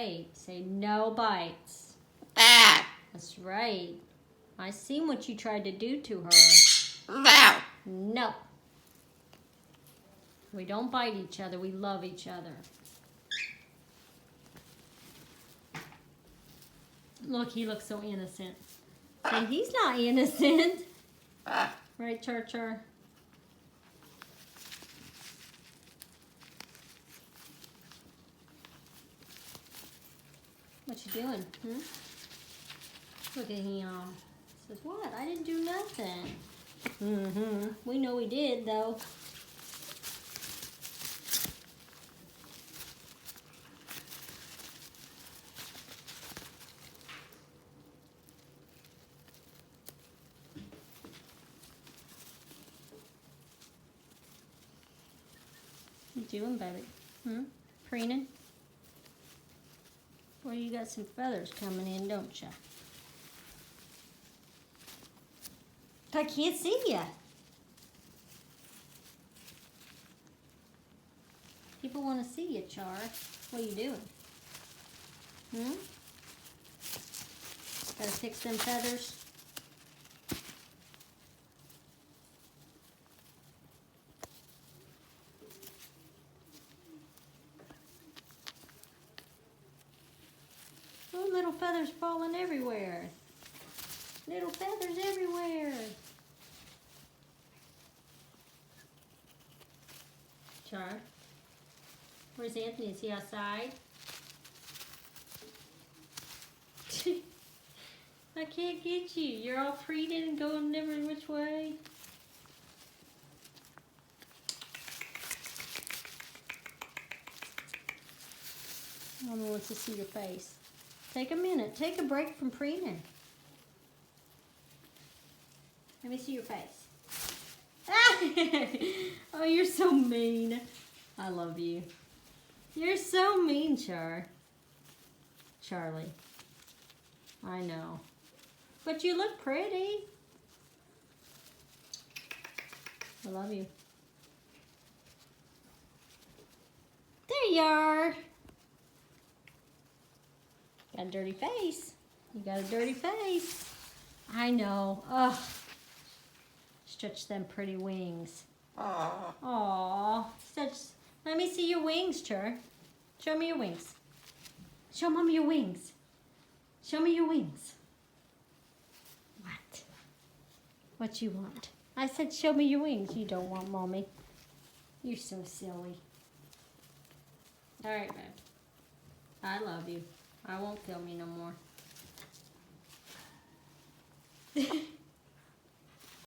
Hey, say no bites. Ah. That's right. I seen what you tried to do to her. No. No. We don't bite each other. We love each other. Look, he looks so innocent. Say, he's not innocent. Right, Char? What you doing? Look at him. Says, what? I didn't do nothing. We know he did, though. What you doing, baby? Preening? Well, you got some feathers coming in, don't you? I can't see ya. People want to see you, Char. What are you doing? Gotta fix them feathers. Oh, little feathers falling everywhere. Little feathers everywhere. Char, where's Anthony? Is he outside? I can't get you. You're all preening and going every which way. Mama wants to see your face. Take a minute. Take a break from preening. Let me see your face. Oh, you're so mean. I love you. You're so mean, Charlie. I know. But you look pretty. I love you. There you are. Got a dirty face. You got a dirty face. I know. Ugh. Stretch them pretty wings. Aww. Let me see your wings, Char. Show me your wings. Show Mommy your wings. Show me your wings. What? What you want? I said show me your wings. You don't want Mommy. You're so silly. All right, babe. I love you. I won't film you no more.